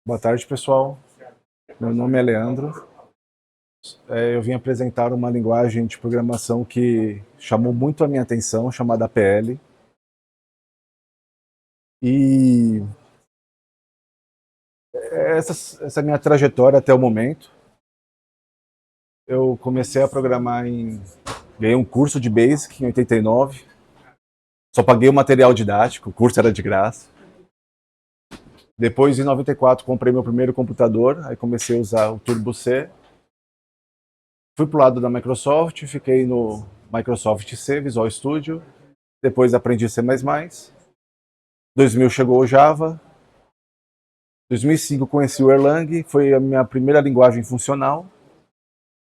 Boa tarde, pessoal. Meu nome é Leandro. Eu vim apresentar uma linguagem de programação que chamou muito a minha atenção, chamada PL. E essa é a minha trajetória até o momento. Eu comecei a programar ganhei um curso de Basic em 89. Só paguei o material didático, o curso era de graça. Depois, em 94, comprei meu primeiro computador, aí comecei a usar o Turbo C. Fui pro lado da Microsoft, fiquei no Microsoft C, Visual Studio. Depois aprendi C++. 2000 chegou o Java. 2005 conheci o Erlang, foi a minha primeira linguagem funcional.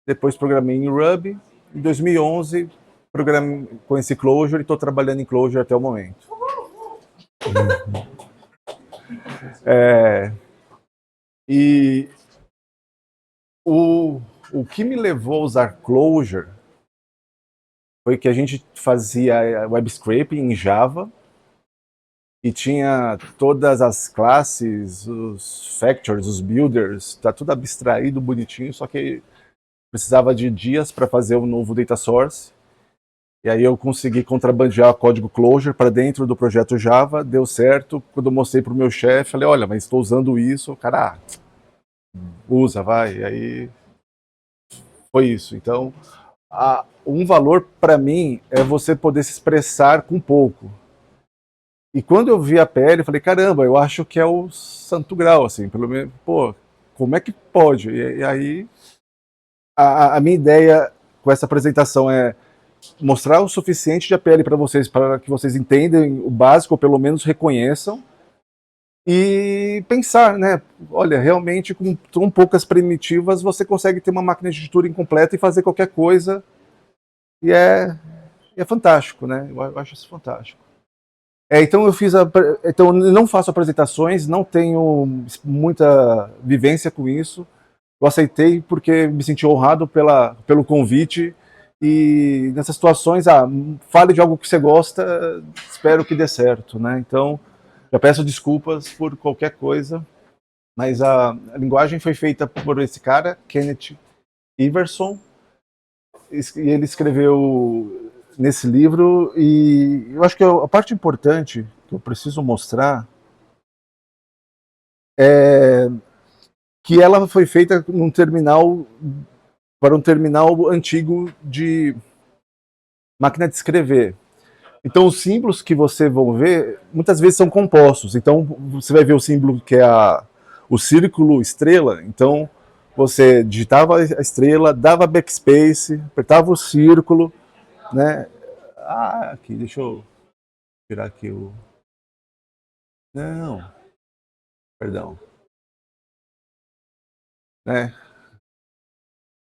Depois programei em Ruby. Em 2011 conheci Clojure e estou trabalhando em Clojure até o momento. E o que me levou a usar Clojure foi que a gente fazia web scraping em Java e tinha todas as classes, os factors, os builders, tá tudo abstraído, bonitinho, só que precisava de dias para fazer um novo data source. E aí eu consegui contrabandear o código Clojure para dentro do projeto Java, deu certo. Quando eu mostrei para o meu chefe, falei, olha, mas estou usando isso, o cara, usa, vai. E aí foi isso. Então, um valor para mim é você poder se expressar com pouco. E quando eu vi a PL, eu falei, caramba, eu acho que é o santo grau, assim, pelo menos, pô, como é que pode? E aí, a minha ideia com essa apresentação é mostrar o suficiente de APL para que vocês entendam o básico, ou pelo menos reconheçam, e pensar, né? Olha, realmente com tão poucas primitivas você consegue ter uma máquina de Turing completa e fazer qualquer coisa, e é fantástico, né? Eu acho isso fantástico. Então então eu não faço apresentações, não tenho muita vivência com isso. Eu aceitei porque me senti honrado pelo convite. E nessas situações, fale de algo que você gosta, espero que dê certo, né? Então, já peço desculpas por qualquer coisa, mas a linguagem foi feita por esse cara, Kenneth Iverson, e ele escreveu nesse livro, e eu acho que a parte importante que eu preciso mostrar é que ela foi feita para um terminal antigo de máquina de escrever. Então, os símbolos que você vão ver, muitas vezes são compostos. Então, você vai ver o símbolo que é o círculo estrela. Então, você digitava a estrela, dava backspace, apertava o círculo, né? Aqui, deixa eu tirar aqui o... Não, perdão. Né?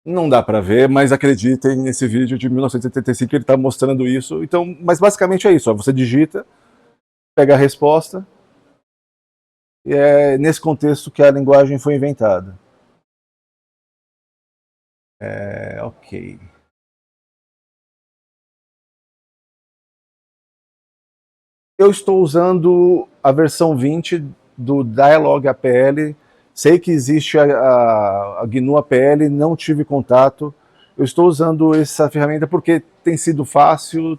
Não dá para ver, mas acreditem, nesse vídeo de 1975 ele está mostrando isso. Então, mas basicamente é isso. Você digita, pega a resposta, e é nesse contexto que a linguagem foi inventada. Ok. Eu estou usando a versão 20 do Dialog APL. Sei que existe a GNU APL, não tive contato. Eu estou usando essa ferramenta porque tem sido fácil,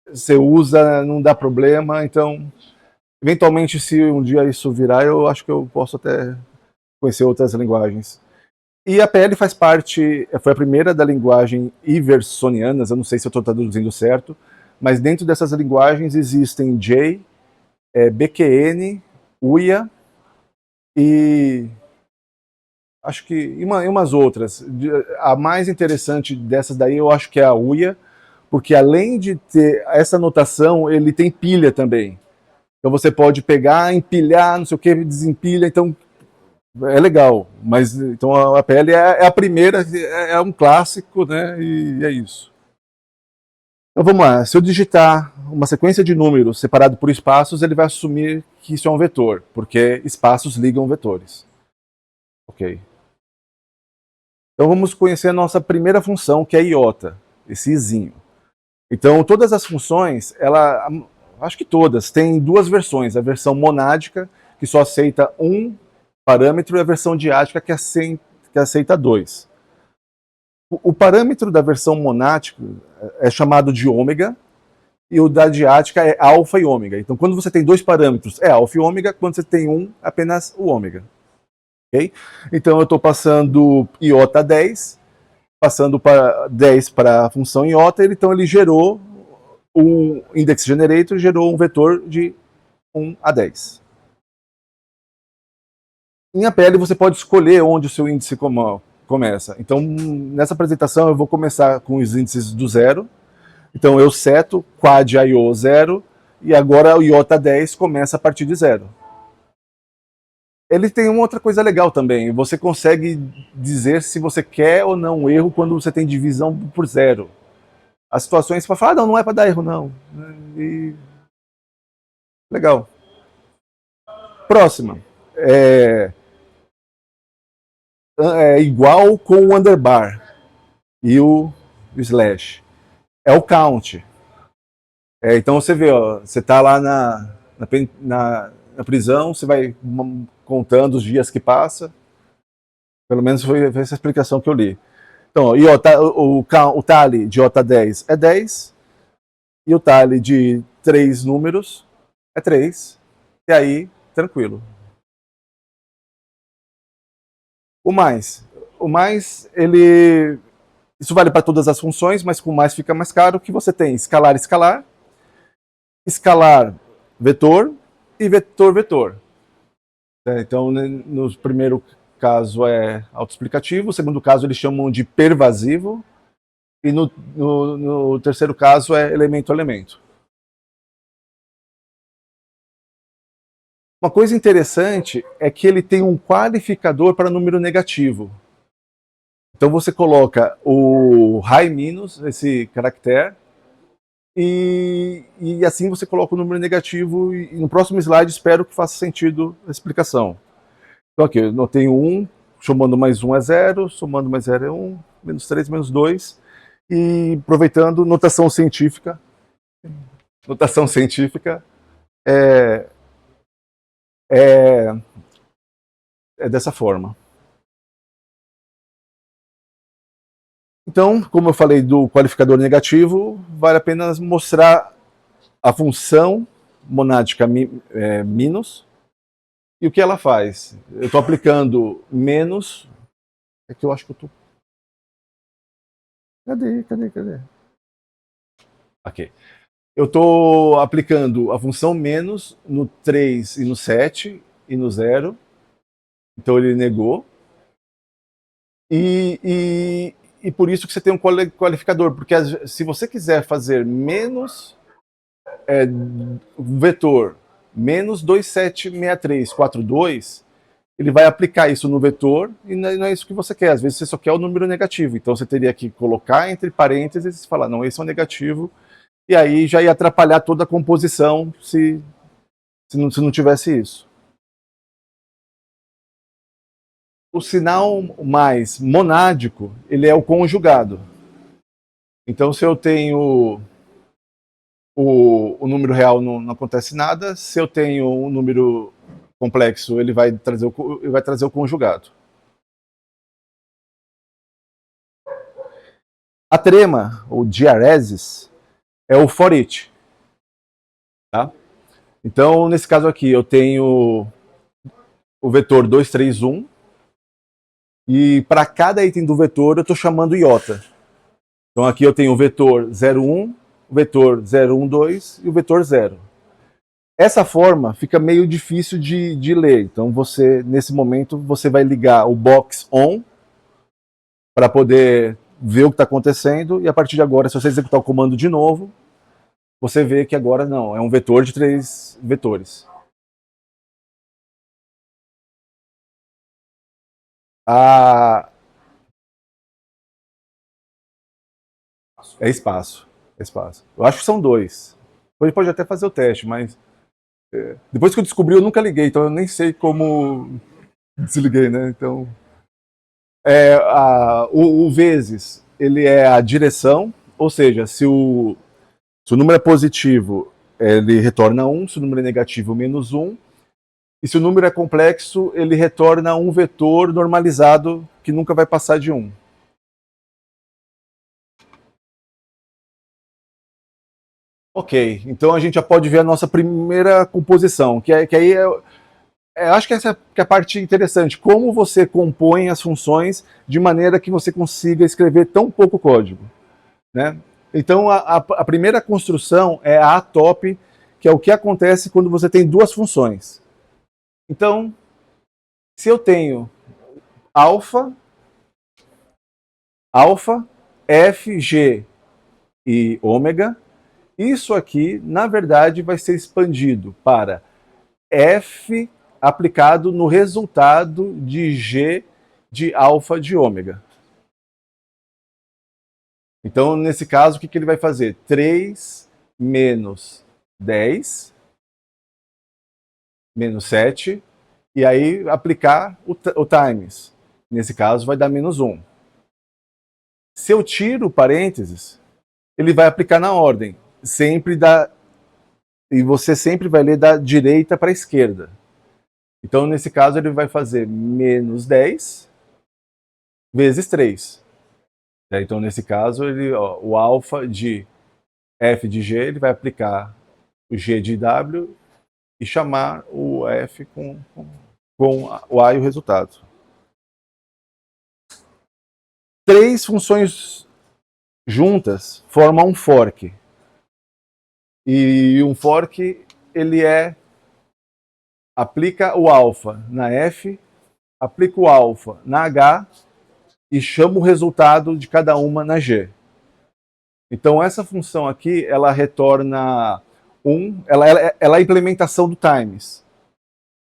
você usa, não dá problema. Então, eventualmente, se um dia isso virar, eu acho que eu posso até conhecer outras linguagens. E a PL faz parte, foi a primeira da linguagem iversonianas, eu não sei se eu estou traduzindo certo, mas dentro dessas linguagens existem J, BQN, UIA e acho que e umas outras. A mais interessante dessas daí eu acho que é a UIA, porque além de ter essa notação, ele tem pilha também. Então você pode pegar, empilhar, não sei o que, desempilha, então é legal. Mas então a PL é a primeira, é um clássico, né? E é isso. Então vamos lá, se eu digitar uma sequência de números separado por espaços, ele vai assumir que isso é um vetor, porque espaços ligam vetores. Ok. Então vamos conhecer a nossa primeira função, que é iota, esse izinho. Então todas as funções, acho que todas, tem duas versões. A versão monádica, que só aceita um parâmetro, e a versão diática, que aceita dois. O parâmetro da versão monádica é chamado de ômega, e o da diática é alfa e ômega. Então, quando você tem dois parâmetros, é alfa e ômega, quando você tem um, apenas o ômega. Okay? Então, eu estou passando iota 10, passando para 10 para a função iota, então ele gerou um index generator, gerou um vetor de 1 a 10. Em APL, você pode escolher onde o seu índice começa. Então, nessa apresentação, eu vou começar com os índices do zero. Então, eu seto quad IO 0, e agora o iota 10 começa a partir de 0. Ele tem uma outra coisa legal também. Você consegue dizer se você quer ou não um erro quando você tem divisão por zero. As situações para falar, não é para dar erro, não. E... legal. Próxima. É igual com o underbar e o slash. É o count. Então você vê, ó, você está lá na prisão, você vai contando os dias que passa. Pelo menos foi essa explicação que eu li. Então, o tally de iota 10 é 10, e o tally de 3 números é 3, e aí, tranquilo. O mais, isso vale para todas as funções, mas com mais fica mais caro, que você tem escalar, escalar vetor e vetor. Então, no primeiro caso é autoexplicativo, no segundo caso eles chamam de pervasivo, e no terceiro caso é elemento-elemento. Uma coisa interessante é que ele tem um qualificador para número negativo. Então você coloca o high minus, esse caractere, e assim você coloca o número negativo, e no próximo slide espero que faça sentido a explicação. Então aqui eu tenho 1, somando mais 1 é 0, somando mais 0 é 1, menos 3, menos 2, e aproveitando notação científica é dessa forma. Então, como eu falei do qualificador negativo, vale a pena mostrar a função monádica minus e o que ela faz. Eu estou aplicando menos. É que eu acho que eu estou. Cadê? Aqui. Eu estou aplicando a função menos no 3 e no 7 e no 0. Então ele negou. E por isso que você tem um qualificador, porque se você quiser fazer menos vetor menos 276342, ele vai aplicar isso no vetor e não é isso que você quer. Às vezes você só quer o número negativo, então você teria que colocar entre parênteses e falar, não, esse é o negativo, e aí já ia atrapalhar toda a composição se não tivesse isso. O sinal mais monádico, ele é o conjugado. Então, se eu tenho o número real, não acontece nada. Se eu tenho um número complexo, ele vai trazer o conjugado. A trema, ou diaresis, é o for each. Tá? Então, nesse caso aqui, eu tenho o vetor 2, 3, 1, e para cada item do vetor eu estou chamando iota. Então aqui eu tenho o vetor 0,1, o vetor 0,1,2 e o vetor 0. Essa forma fica meio difícil de ler. Então nesse momento, você vai ligar o box on para poder ver o que está acontecendo, e a partir de agora, se você executar o comando de novo, você vê que agora não, é um vetor de 3 vetores. É espaço. Eu acho que são 2. Depois pode até fazer o teste, mas depois que eu descobri, eu nunca liguei, então eu nem sei como desliguei, né? Então, o vezes, ele é a direção, ou seja, se o número é positivo, ele retorna 1, se o número é negativo, menos 1. E se o número é complexo, ele retorna um vetor normalizado que nunca vai passar de 1. Ok, então a gente já pode ver a nossa primeira composição, que aí acho que essa é a parte interessante, como você compõe as funções de maneira que você consiga escrever tão pouco código, né? Então a primeira construção é a top, que é o que acontece quando você tem duas funções. Então, se eu tenho alfa, f, g e ômega, isso aqui, na verdade, vai ser expandido para f aplicado no resultado de g de alfa de ômega. Então, nesse caso, o que ele vai fazer? 3 menos 10 menos 7, e aí aplicar o times. Nesse caso, vai dar menos 1. Se eu tiro parênteses, ele vai aplicar na ordem. Sempre dá. E você sempre vai ler da direita para a esquerda. Então, nesse caso, ele vai fazer menos 10 vezes 3. Então, nesse caso, o alfa de f de g, ele vai aplicar o g de w e chamar o f com o a e o resultado. Três funções juntas formam um fork. E um fork, ele aplica o alfa na f, aplica o alfa na h e chama o resultado de cada uma na g. Então essa função aqui, ela retorna 1, ela é a implementação do times.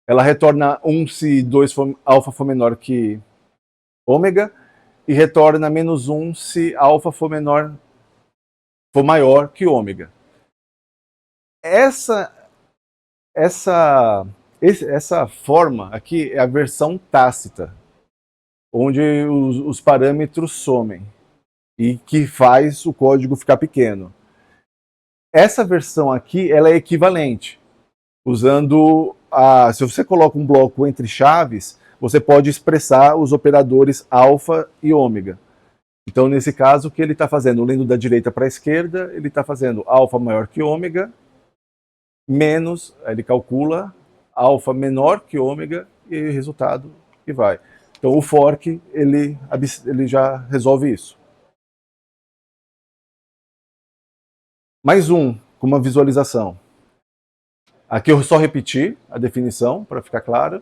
Ela retorna 1 se 2 alfa for menor que ômega, e retorna menos 1 se alfa for maior que ômega. Essa forma aqui é a versão tácita, onde os parâmetros somem e que faz o código ficar pequeno. Essa versão aqui, ela é equivalente, usando se você coloca um bloco entre chaves, você pode expressar os operadores alfa e ômega. Então, nesse caso, o que ele está fazendo? Lendo da direita para a esquerda, ele está fazendo alfa maior que ômega, menos, ele calcula alfa menor que ômega e o resultado que vai. Então, o fork, ele já resolve isso. Mais um, com uma visualização. Aqui eu só repeti a definição, para ficar claro.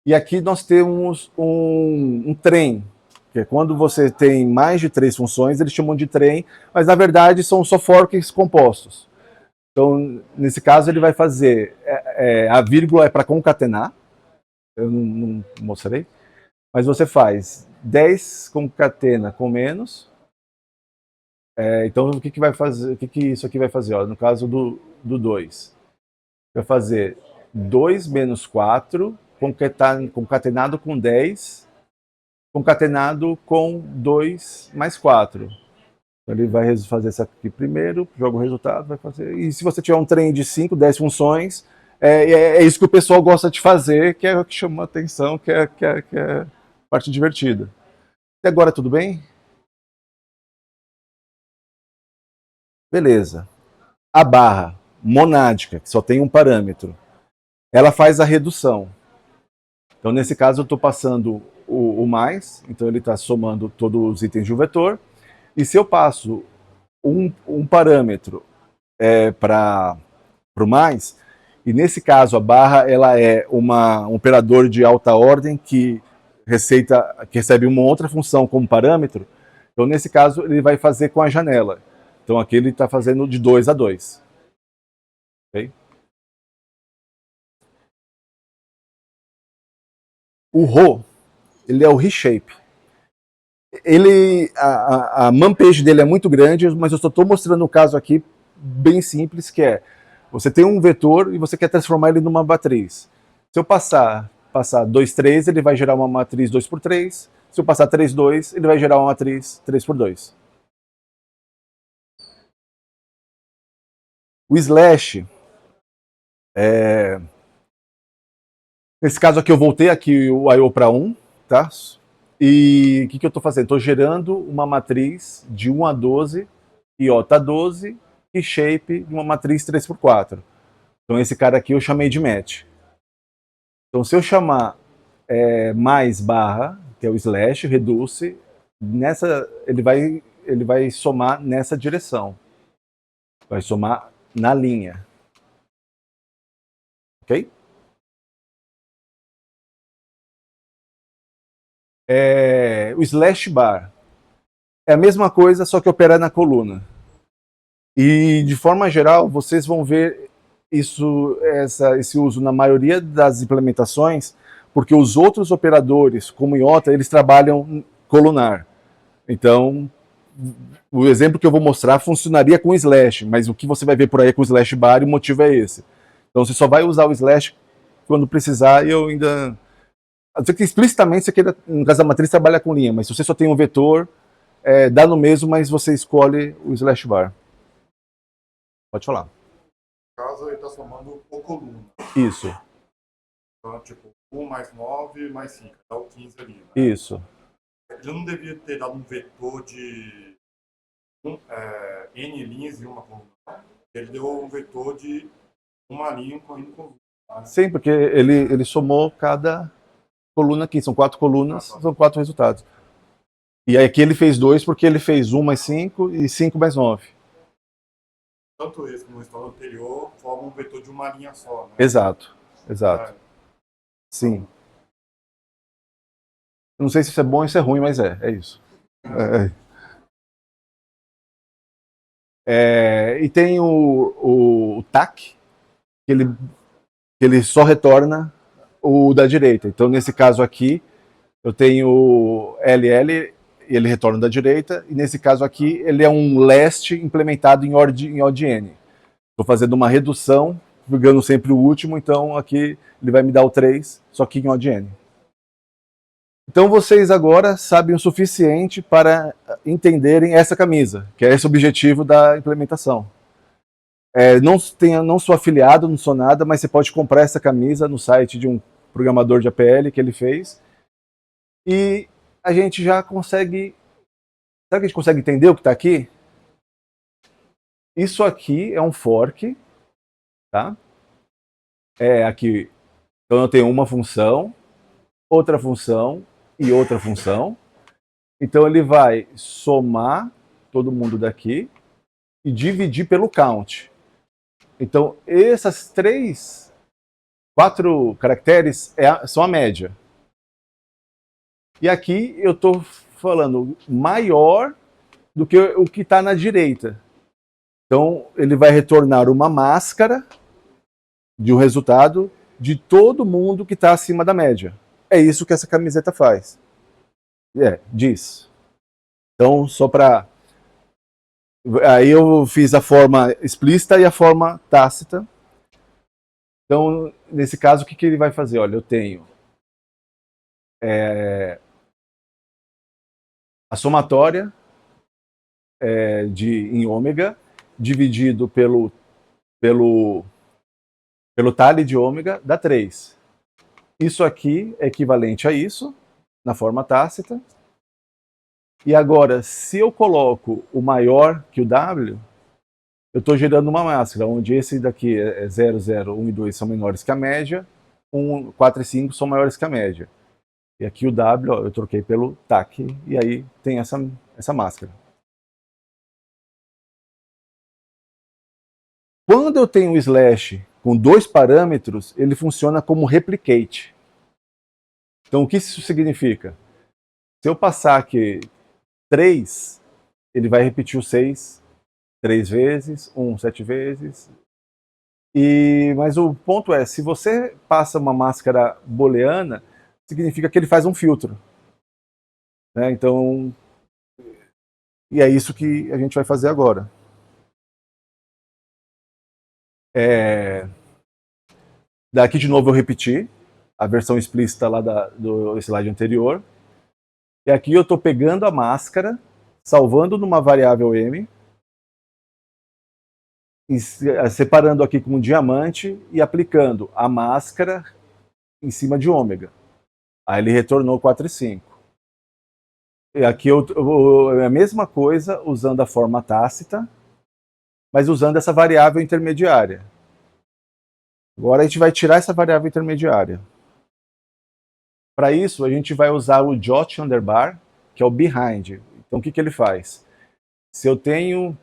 E aqui nós temos um trem, que é quando você tem mais de 3 funções, eles chamam de trem, mas na verdade são só forks compostos. Então, nesse caso, ele vai fazer, a vírgula é para concatenar, eu não mostrei, mas você faz 10 concatena com menos. Então, o que vai fazer? O que isso aqui vai fazer? Ó, no caso do 2, vai fazer 2 menos 4 concatenado com 10, concatenado com 2 mais 4. Então, ele vai fazer isso aqui primeiro, joga o resultado, vai fazer. E se você tiver um trem de 5, 10 funções, é isso que o pessoal gosta de fazer, que é o que chama a atenção, que é a parte divertida. E agora, tudo bem? Beleza. A barra monádica, que só tem um parâmetro, ela faz a redução. Então, nesse caso, eu estou passando o mais, então ele está somando todos os itens de um vetor. E se eu passo um parâmetro para o mais, e nesse caso a barra ela é um operador de alta ordem que recebe uma outra função como parâmetro, então nesse caso ele vai fazer com a janela. Então aqui ele está fazendo de 2 a 2. Okay? O Rho, ele é o reshape. A man page dele é muito grande, mas eu só estou mostrando um caso aqui bem simples, que é, você tem um vetor e você quer transformar ele numa matriz. Se eu passar 2, 3, ele vai gerar uma matriz 2 por 3. Se eu passar 3, 2, ele vai gerar uma matriz 3 por 2. O slash, nesse caso aqui eu voltei aqui o I/O para 1, tá? E o que eu estou fazendo? Estou gerando uma matriz de 1 a 12, iota 12, e shape de uma matriz 3x4. Então esse cara aqui eu chamei de match. Então se eu chamar mais barra, que é o slash, reduce, ele vai somar nessa direção. Vai somar na linha. Ok? O slash bar é a mesma coisa, só que opera na coluna. E de forma geral, vocês vão ver esse uso na maioria das implementações, porque os outros operadores, como iota, eles trabalham colunar. Então, o exemplo que eu vou mostrar funcionaria com slash, mas o que você vai ver por aí é com slash bar, e o motivo é esse. Então você só vai usar o slash quando precisar, e eu ainda... Você que explicitamente você queira, no caso da matriz, trabalha com linha, mas se você só tem um vetor, dá no mesmo, mas você escolhe o slash bar. Pode falar. No caso, ele está somando por coluna. Isso. Então, tipo, 1 mais 9 mais 5, dá o 15 ali, né? Isso. Ele não devia ter dado um vetor de N linhas e uma coluna. Ele deu um vetor de uma linha correndo coluna. Né? Sim, porque ele somou cada coluna aqui. São 4 colunas, são 4 resultados. E aí aqui ele fez 2 porque ele fez 1 mais 5 e 5 mais 9. Tanto esse como o estado anterior formam um vetor de uma linha só, né? Exato, exato. Sim. Eu não sei se isso é bom ou se é ruim, mas é isso. E tem o TAC, que ele só retorna o da direita. Então, nesse caso aqui, eu tenho o LL, e ele retorna da direita, e nesse caso aqui, ele é um last implementado em odd n. Estou fazendo uma redução, pegando sempre o último, então aqui ele vai me dar o 3, só que em odd n. Então vocês agora sabem o suficiente para entenderem essa camisa, que é esse o objetivo da implementação. Não sou afiliado, não sou nada, mas você pode comprar essa camisa no site de um programador de APL que ele fez. E a gente já consegue... Será que a gente consegue entender o que está aqui? Isso aqui é um fork, tá? Aqui, então eu tenho uma função, outra função e outra função. Então ele vai somar todo mundo daqui e dividir pelo count. Então essas 4 caracteres são a média. E aqui eu estou falando maior do que o que está na direita. Então ele vai retornar uma máscara de um resultado de todo mundo que está acima da média. É isso que essa camiseta faz. Diz. Então, só para... Aí eu fiz a forma explícita e a forma tácita. Então, nesse caso, o que ele vai fazer? Olha, eu tenho a somatória em ômega dividido pelo tale de ômega dá 3. Isso aqui é equivalente a isso, na forma tácita. E agora, se eu coloco o maior que o W, eu estou gerando uma máscara, onde esse daqui é 0, 0, 1 e 2 são menores que a média, 1, 4 e 5 são maiores que a média. E aqui o W, ó, eu troquei pelo TAC, e aí tem essa máscara. Quando eu tenho um slash com 2 parâmetros, ele funciona como replicate. Então o que isso significa? Se eu passar aqui 3, ele vai repetir o 6 3 vezes, 1 7 vezes. Mas o ponto é, se você passa uma máscara booleana, significa que ele faz um filtro. Né? Então, e é isso que a gente vai fazer agora. Daqui de novo eu repeti a versão explícita lá do slide anterior. E aqui eu estou pegando a máscara, salvando numa variável m, separando aqui com um diamante e aplicando a máscara em cima de ômega. Aí ele retornou 4,5. E aqui é a mesma coisa usando a forma tácita, mas usando essa variável intermediária. Agora a gente vai tirar essa variável intermediária. Para isso, a gente vai usar o jot underbar, que é o behind. Então o que ele faz? Se eu tenho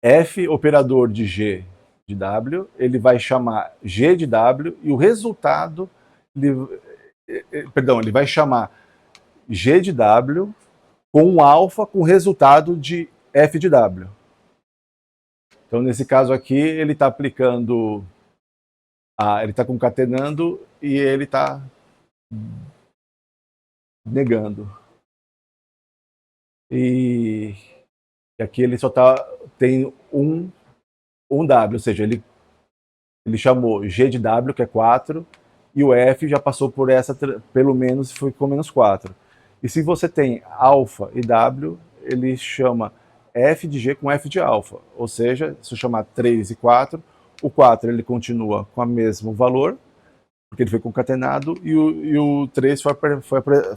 f operador de g de w, ele vai chamar g de w e o resultado, ele vai chamar g de w com um alfa com resultado de f de w. Então nesse caso aqui ele está aplicando, ele está concatenando e ele está negando. E aqui ele só tem um W, ou seja, ele chamou G de W, que é 4, e o F já passou por essa, pelo menos, ficou menos 4. E se você tem alfa e W, ele chama F de G com F de alfa, ou seja, se eu chamar 3 e 4, o 4 ele continua com o mesmo valor, porque ele foi concatenado, e o 3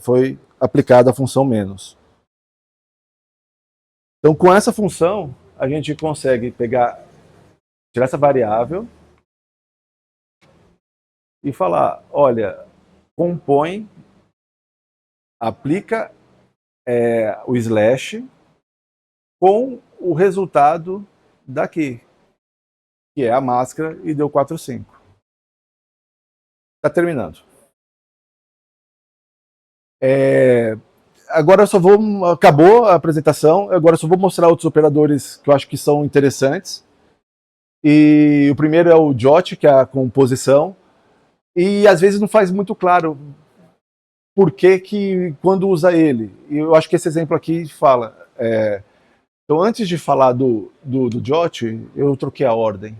foi aplicado a função menos. Então, com essa função, a gente consegue tirar essa variável e falar, olha, compõe, aplica o slash com o resultado daqui, que é a máscara, e deu 4,5. Está terminando. Agora eu só acabou a apresentação, agora eu só vou mostrar outros operadores que eu acho que são interessantes. E o primeiro é o jot, que é a composição, e às vezes não faz muito claro por que quando usa ele. E eu acho que esse exemplo aqui fala. Então antes de falar do jot, eu troquei a ordem.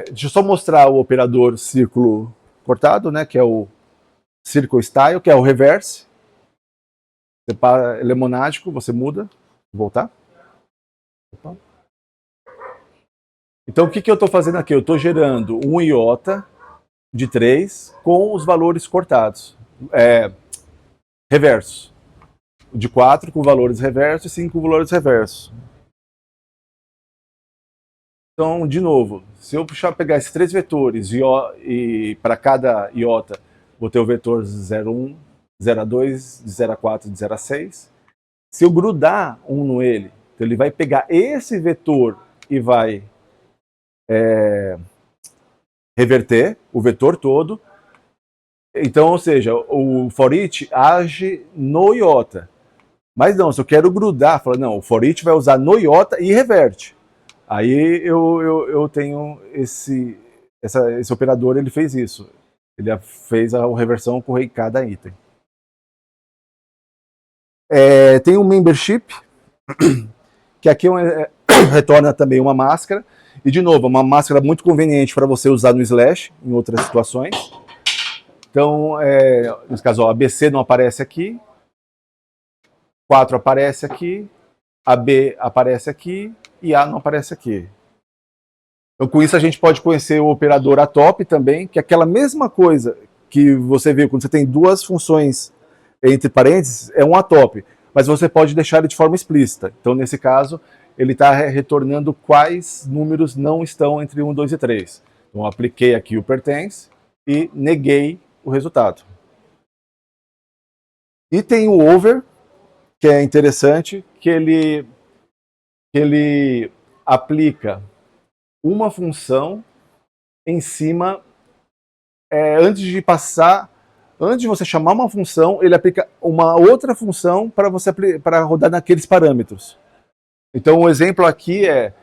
Deixa eu só mostrar o operador círculo cortado, né, que é o circle style, que é o reverse. Ele é monádico, você muda. Vou voltar. Opa. Então o que eu estou fazendo aqui? Eu estou gerando um iota de 3 com os valores cortados. Reverso. De 4 com valores reversos e 5 com valores reversos. Então, de novo, se eu pegar esses 3 vetores e para cada iota vou ter o vetor 0,1, 0,2, de 0,4 e de 0,6. Se eu grudar um no ele, então ele vai pegar esse vetor e vai reverter o vetor todo. Então, ou seja, o for each age no iota. Mas não, se eu quero grudar, fala, não, o for each vai usar no iota e reverte. Aí eu tenho esse operador, ele fez isso. Ele fez a reversão em cada item. Tem um membership, que aqui retorna também uma máscara. E, de novo, uma máscara muito conveniente para você usar no slash, em outras situações. Então, nesse caso, ABC não aparece aqui, 4 aparece aqui, AB aparece aqui e A não aparece aqui. Então, com isso, a gente pode conhecer o operador atop também, que é aquela mesma coisa que você vê quando você tem duas funções entre parênteses, é um atop, mas você pode deixar ele de forma explícita. Então, nesse caso, ele está retornando quais números não estão entre 1, 2 e 3. Então, apliquei aqui o pertence e neguei o resultado. E tem o over, que é interessante, que ele aplica uma função em cima, antes de você chamar uma função, ele aplica uma outra função para rodar naqueles parâmetros. Então, o exemplo aqui é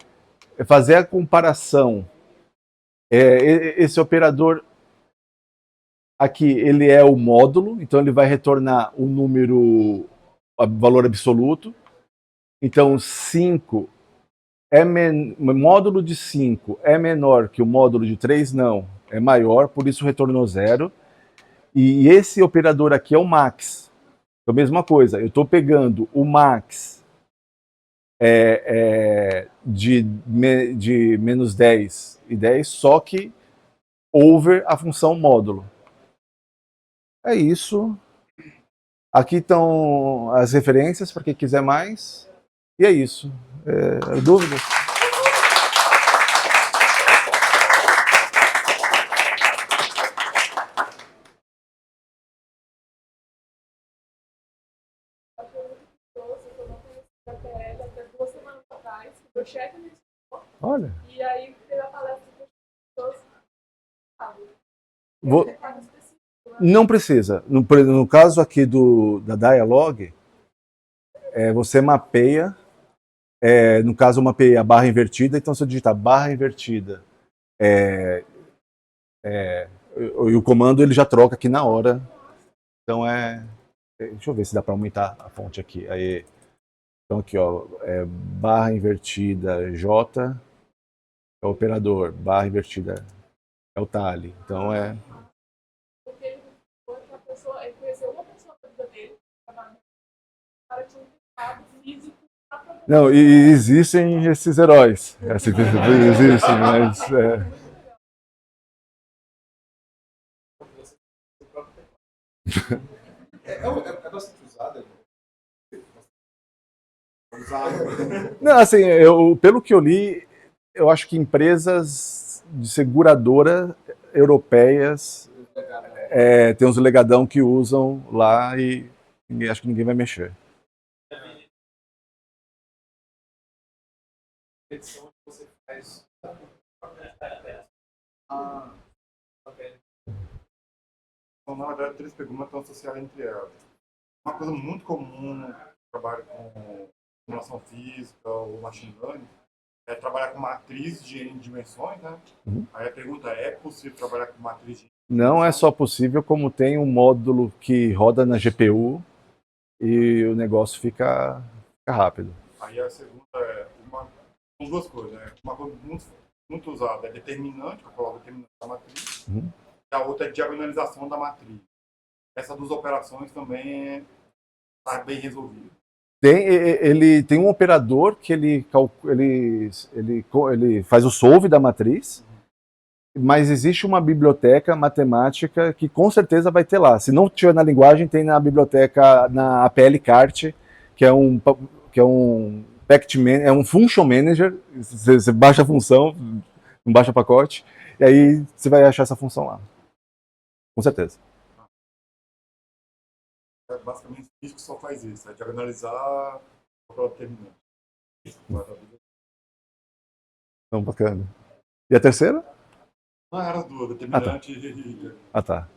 fazer a comparação. Esse operador aqui, ele é o módulo, então ele vai retornar o número, o valor absoluto. Então, 5 o módulo de 5 é menor que o módulo de 3? Não, é maior, por isso retornou 0. E esse operador aqui é o max. Então, a mesma coisa, eu estou pegando o max de menos 10 e 10, só que over a função módulo. É isso. Aqui estão as referências para quem quiser mais. E é isso. Dúvidas? Olha. E aí teve a palestra Não precisa. No caso aqui da Dialog, você mapeia, no caso eu mapeei a barra invertida, então se eu digitar barra invertida, e o comando ele já troca aqui na hora. Então deixa eu ver se dá para aumentar a fonte aqui. Aí, então aqui, ó, barra invertida J é o operador, barra invertida é o tally. Então Porque ele conheceu uma pessoa da vida dele, para tinha um estado físico. Não, e existem esses heróis. Existem, mas É bastante usada. Não, assim, pelo que eu li, eu acho que empresas de seguradora europeias tem uns legadão que usam lá e acho que ninguém vai mexer. Você faz. Então, na verdade, três perguntas estão associadas entre elas. Uma coisa muito comum no trabalho com simulação física ou machine learning é trabalhar com matriz de N dimensões, né? Uhum. Aí a pergunta é possível trabalhar com matriz de N dimensões? Não é só possível, como tem um módulo que roda na GPU e o negócio fica rápido. Aí a segunda são duas coisas, né? Uma coisa muito usada é determinante, para falar determinante da matriz, e a outra é diagonalização da matriz. Essas duas operações também está bem resolvida. Ele tem um operador que ele faz o solve da matriz, mas existe uma biblioteca matemática que com certeza vai ter lá. Se não tiver na linguagem, tem na biblioteca, na APL-Cart, que é um function manager. Você baixa a função, não baixa o pacote, e aí você vai achar essa função lá. Com certeza. Basicamente, isso que só faz isso, é diagonalizar o determinante. Então, bacana. E a terceira? Não, era as duas, determinante e... Ah, tá.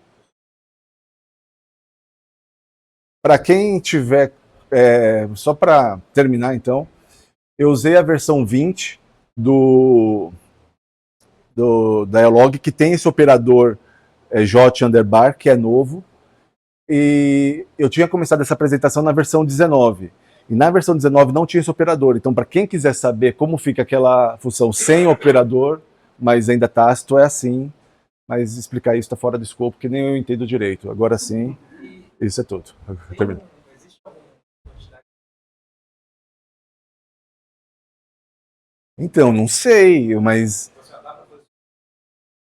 Para quem tiver... só para terminar, então, eu usei a versão 20 do Dialog, que tem esse operador J_bar, que é novo. E eu tinha começado essa apresentação na versão 19. E na versão 19 não tinha esse operador. Então, para quem quiser saber como fica aquela função sem operador, mas ainda tácito, é assim. Mas explicar isso está fora do escopo, porque nem eu entendo direito. Agora sim, isso é tudo. Então, não sei, mas...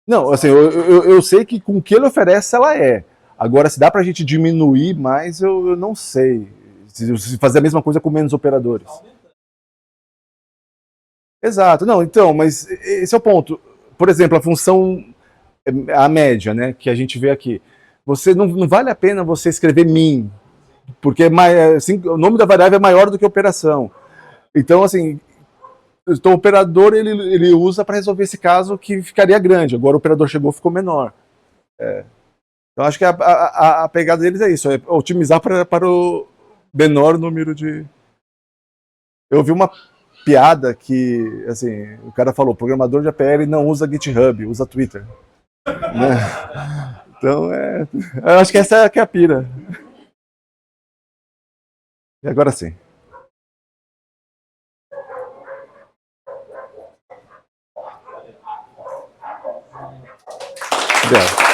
Não, assim, eu sei que com o que ele oferece, ela é. Agora, se dá para a gente diminuir mais, eu não sei. Se fazer a mesma coisa com menos operadores. Exato. Não, então, mas esse é o ponto. Por exemplo, a função, a média, né, que a gente vê aqui. Você não vale a pena você escrever min, porque assim, o nome da variável é maior do que a operação. Então, assim, o operador ele usa para resolver esse caso que ficaria grande. Agora o operador chegou, ficou menor. Então acho que a pegada deles é isso, é otimizar para o menor número de... Eu vi uma piada que, assim, o cara falou, programador de APL não usa GitHub, usa Twitter. Né? Então, eu acho que essa é a pira. E agora sim. Obrigado.